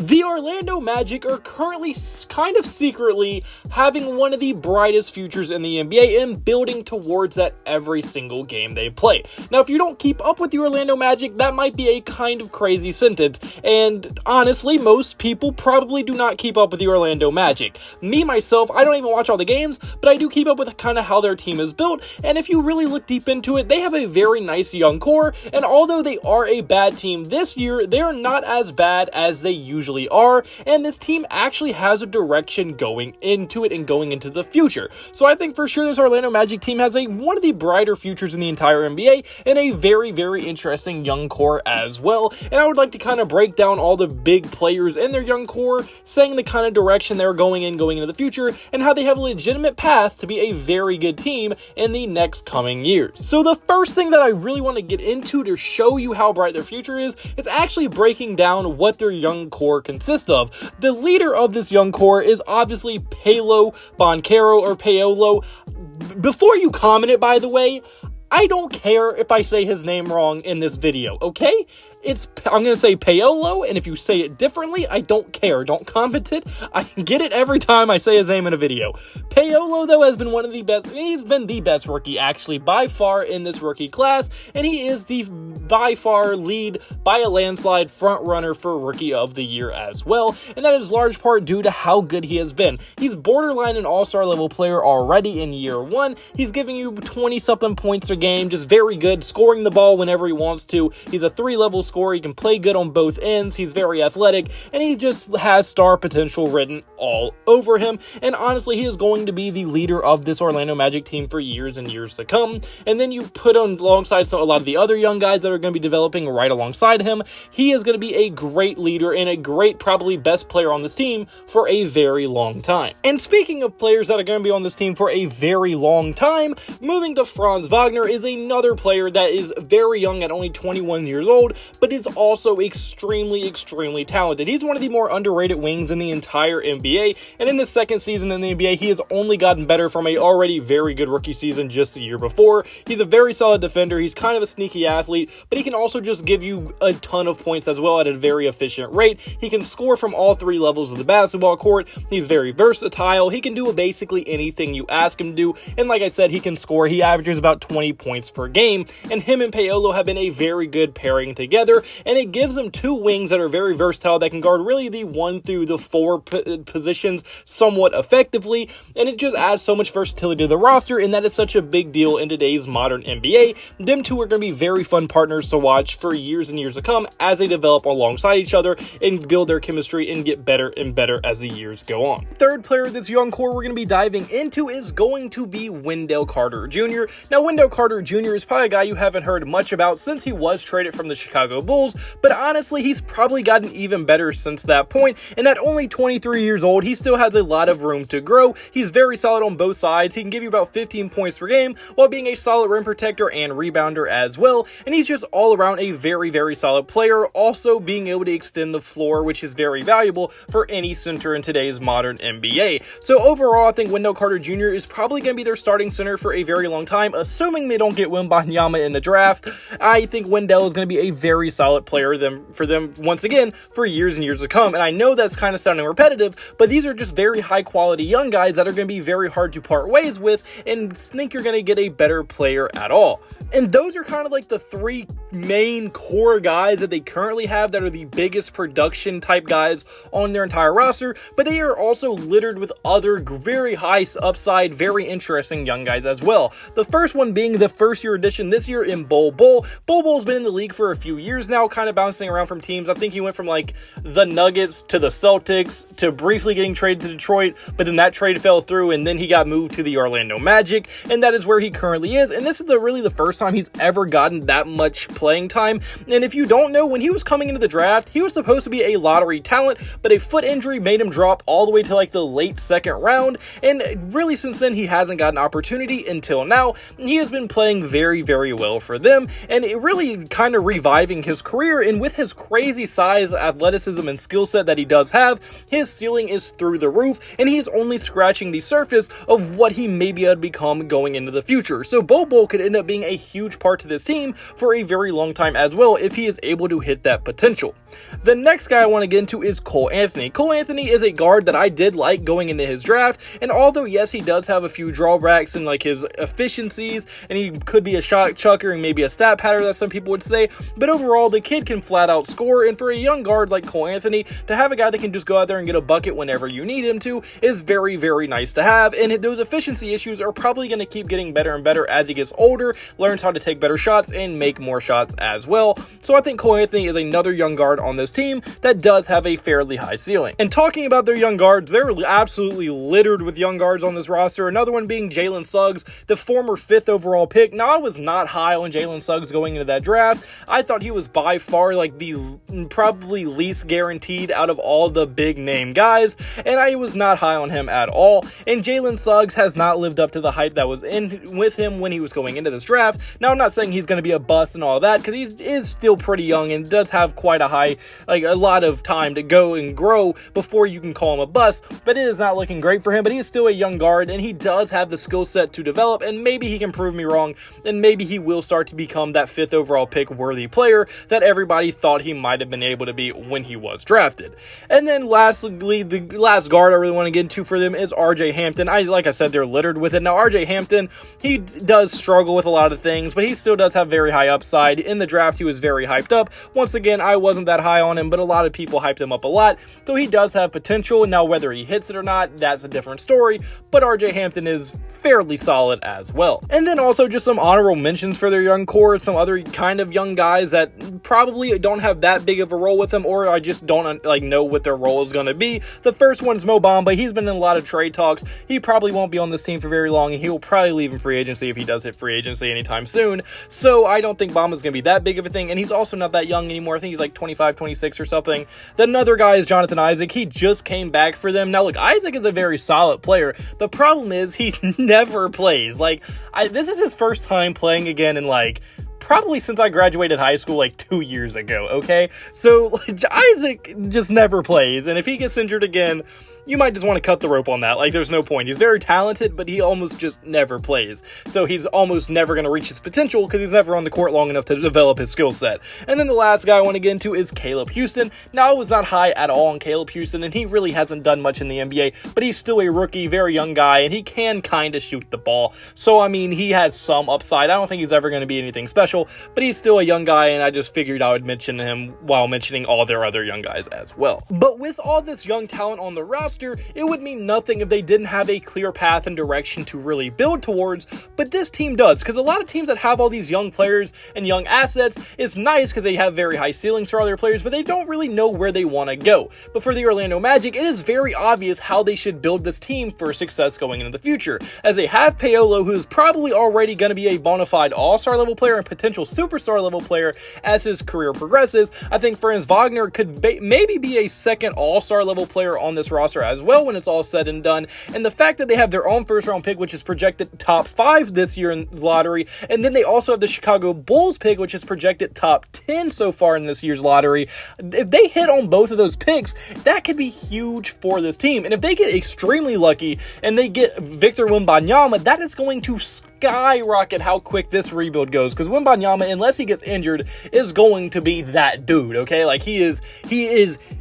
The Orlando Magic are currently kind of secretly having one of the brightest futures in the NBA and building towards that every single game they play. Now, if you don't keep up with the Orlando Magic, that might be a kind of crazy sentence, and honestly, most people probably do not keep up with the Orlando Magic. Me, myself, I don't even watch all the games, but I do keep up with kind of how their team is built, and if you really look deep into it, they have a very nice young core, and although they are a bad team this year, they are not as bad as they usually are, and this team actually has a direction going into it and going into the future. So I think for sure this Orlando Magic team has one of the brighter futures in the entire NBA and a very, very interesting young core as well. And I would like to kind of break down all the big players in their young core, saying the kind of direction they're going into the future, and how they have a legitimate path to be a very good team in the next coming years. So the first thing that I really want to get into to show you how bright their future is, it's actually breaking down what their young core consists of. The leader of this young core is obviously Paolo Banchero or Paolo. Before you comment it, by the way, I don't care if I say his name wrong in this video, okay? I'm going to say Paolo, and if you say it differently, I don't care. Don't comment it. I get it every time I say his name in a video. Paolo, though, has been one of the best. He's been the best rookie, actually, by far in this rookie class, and he is the by far lead by a landslide front runner for Rookie of the Year as well, and that is large part due to how good he has been. He's borderline an all-star level player already in year one. He's giving you 20-something points a game, just very good, scoring the ball whenever he wants to. He's a 3-level scorer. He can play good on both ends. He's very athletic, and he just has star potential written all over him. And honestly, he is going to be the leader of this Orlando Magic team for years and years to come. And then you put on alongside a lot of the other young guys that are going to be developing right alongside him. He is going to be a great leader and a great, probably best player on this team for a very long time. And speaking of players that are going to be on this team for a very long time, moving to Franz Wagner is another player that is very young at only 21 years old, but is also extremely, extremely talented. He's one of the more underrated wings in the entire NBA, and in his second season in the NBA, he has only gotten better from a already very good rookie season just the year before. He's a very solid defender. He's kind of a sneaky athlete, but he can also just give you a ton of points as well at a very efficient rate. He can score from all three levels of the basketball court. He's very versatile. He can do basically anything you ask him to do, and like I said, he can score. He averages about 20 points per game, and him and Paolo have been a very good pairing together, and it gives them two wings that are very versatile that can guard really the 1 through the 4 positions somewhat effectively, and it just adds so much versatility to the roster, and that is such a big deal in today's modern NBA. Them two are going to be very fun partners to watch for years and years to come as they develop alongside each other and build their chemistry and get better and better as the years go on. Third player of this young core we're going to be diving into is going to be Wendell Carter Jr. Now, Wendell Carter Jr. is probably a guy you haven't heard much about since he was traded from the Chicago Bulls, but honestly, he's probably gotten even better since that point, and at only 23 years old, he still has a lot of room to grow. He's very solid on both sides. He can give you about 15 points per game while being a solid rim protector and rebounder as well, and he's just all around a very, very solid player, also being able to extend the floor, which is very valuable for any center in today's modern NBA. So overall, I think Wendell Carter Jr. is probably going to be their starting center for a very long time, assuming they don't get Wembanyama in the draft. I think Wendell is going to be a very solid player for them once again for years and years to come. And I know that's kind of sounding repetitive, but these are just very high quality young guys that are going to be very hard to part ways with and think you're going to get a better player at all. And those are kind of like the three main core guys that they currently have that are the biggest production type guys on their entire roster, but they are also littered with other very high upside, very interesting young guys as well. The first one being the first year addition this year in Bol Bol. Bol Bol's been in the league for a few years now, kind of bouncing around from teams. I think he went from like the Nuggets to the Celtics to briefly getting traded to Detroit, but then that trade fell through and then he got moved to the Orlando Magic, and that is where he currently is. And this is really the first time he's ever gotten that much playing time. And if you don't know, when he was coming into the draft, he was supposed to be a lottery talent, but a foot injury made him drop all the way to like the late second round, and really since then he hasn't got an opportunity until now. He has been playing very, very well for them, and it really kind of reviving his career. And with his crazy size, athleticism, and skill set that he does have, his ceiling is through the roof, and he is only scratching the surface of what he may be able to become going into the future. So Bol Bol could end up being a huge part to this team for a very long time as well if he is able to hit that potential. The next guy I want to get into is Cole Anthony. Cole Anthony is a guard that I did like going into his draft, and although yes, he does have a few drawbacks in like his efficiencies, and he could be a shot chucker and maybe a stat pattern that some people would say, but overall the kid can flat out score, and for a young guard like Cole Anthony to have a guy that can just go out there and get a bucket whenever you need him to is very, very nice to have. And those efficiency issues are probably going to keep getting better and better as he gets older, learns how to take better shots and make more shots as well. So I think Cole Anthony is another young guard on this team that does have a fairly high ceiling. And talking about their young guards, they're absolutely littered with young guards on this roster. Another one being Jalen Suggs, the former 5th overall pick. Now, I was not high on Jalen Suggs going into that draft. I thought he was by far like the probably least guaranteed out of all the big name guys, and I was not high on him at all. And Jalen Suggs has not lived up to the hype that was in with him when he was going into this draft. Now, I'm not saying he's going to be a bust and all that, because he is still pretty young and does have quite a high, like a lot of time to go and grow before you can call him a bust, but it is not looking great for him. But he is still a young guard, and he does have the skill set to develop, and maybe he can prove me wrong, and maybe he will start to become that 5th overall pick worthy player that everybody thought he might have been able to be when he was drafted. And then lastly, the last guard I really want to get into for them is RJ Hampton. Like I said, they're littered with it. Now, RJ Hampton, he does struggle with a lot of things, but he still does have very high upside. In the draft, he was very hyped up. Once again, I wasn't that high on him, but a lot of people hyped him up a lot, so he does have potential. Now, whether he hits it or not, that's a different story, but RJ Hampton is fairly solid as well. And then also just some honorable mentions for their young core, some other kind of young guys that probably don't have that big of a role with them, or I just don't like know what their role is going to be. The first one's Mo Bamba. He's been in a lot of trade talks. He probably won't be on this team for very long, and he will probably leave in free agency if he does hit free agency anytime soon. So I don't think Bamba's going to be that big of a thing, and he's also not that young anymore. I think he's like 25, 26 or something. Then another guy is Jonathan Isaac. He just came back for them. Now look, Isaac is a very solid player. The problem is he never plays. Like, this is his first time playing again in like probably since I graduated high school like 2 years ago, okay? So Isaac just never plays, and if he gets injured again, you might just want to cut the rope on that. Like, there's no point. He's very talented, but he almost just never plays. So he's almost never going to reach his potential because he's never on the court long enough to develop his skill set. And then the last guy I want to get into is Caleb Houston. Now, I was not high at all on Caleb Houston, and he really hasn't done much in the NBA, but he's still a rookie, very young guy, and he can kind of shoot the ball. So, I mean, he has some upside. I don't think he's ever going to be anything special, but he's still a young guy, and I just figured I would mention him while mentioning all their other young guys as well. But with all this young talent on the roster, it would mean nothing if they didn't have a clear path and direction to really build towards, but this team does, because a lot of teams that have all these young players and young assets, it's nice because they have very high ceilings for all their players, but they don't really know where they want to go. But for the Orlando Magic, it is very obvious how they should build this team for success going into the future, as they have Paolo, who's probably already going to be a bona fide all-star level player and potential superstar level player as his career progresses. I think Franz Wagner could maybe be a second all-star level player on this roster as well when it's all said and done. And the fact that they have their own first round pick, which is projected top 5 this year in the lottery, and then they also have the Chicago Bulls pick, which is projected top 10 so far in this year's lottery. If they hit on both of those picks, that could be huge for this team. And if they get extremely lucky and they get Victor Wembanyama, that is going to skyrocket how quick this rebuild goes, because Wembanyama, unless he gets injured, is going to be that dude, okay? Like, he is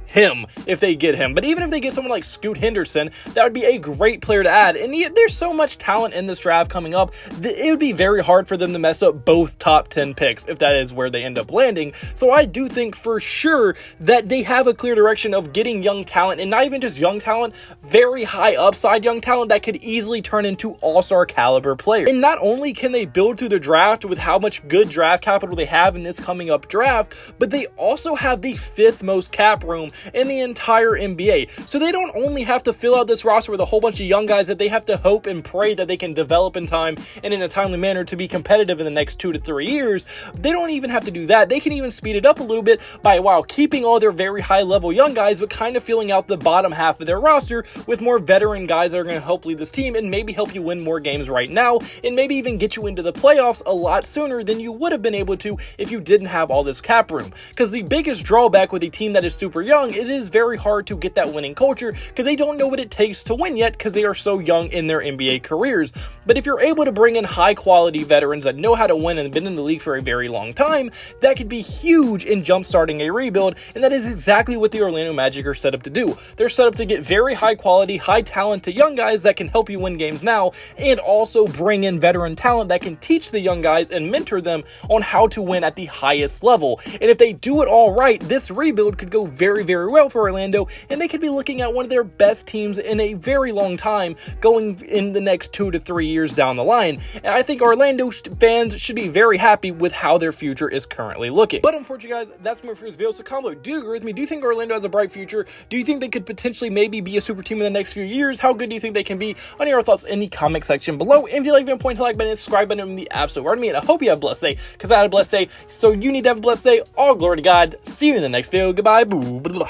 him if they get him. But even if they get someone like Scoot Henderson, that would be a great player to add. And there's so much talent in this draft coming up, it would be very hard for them to mess up both top 10 picks if that is where they end up landing. So I do think for sure that they have a clear direction of getting young talent, and not even just young talent, very high upside young talent that could easily turn into all-star caliber players. And not only can they build through the draft with how much good draft capital they have in this coming up draft, but they also have the 5th most cap room in the entire NBA. So they don't only have to fill out this roster with a whole bunch of young guys that they have to hope and pray that they can develop in time and in a timely manner to be competitive in the next 2 to 3 years. They don't even have to do that. They can even speed it up a little bit by, while keeping all their very high level young guys, but kind of filling out the bottom half of their roster with more veteran guys that are going to help lead this team and maybe help you win more games right now, and maybe even get you into the playoffs a lot sooner than you would have been able to if you didn't have all this cap room. Because the biggest drawback with a team that is super young young, it is very hard to get that winning culture because they don't know what it takes to win yet because they are so young in their NBA careers. But if you're able to bring in high quality veterans that know how to win and have been in the league for a very long time, that could be huge in jumpstarting a rebuild, and that is exactly what the Orlando Magic are set up to do. They're set up to get very high quality, high talented young guys that can help you win games now, and also bring in veteran talent that can teach the young guys and mentor them on how to win at the highest level. And if they do it all right, this rebuild could go very, very well for Orlando, and they could be looking at one of their best teams in a very long time going in the next 2 to 3 years down the line. And I think Orlando fans should be very happy with how their future is currently looking. But unfortunately, guys, that's more for this video. So comment below, do you agree with me? Do you think Orlando has a bright future? Do you think they could potentially maybe be a super team in the next few years? How good do you think they can be? On your thoughts in the comment section below. And if you like the video, point to the like button and subscribe button in the absolute word to me. And I hope you have a blessed day, because I had a blessed day. So you need to have a blessed day. All glory to God. See you in the next video. Goodbye. Boo.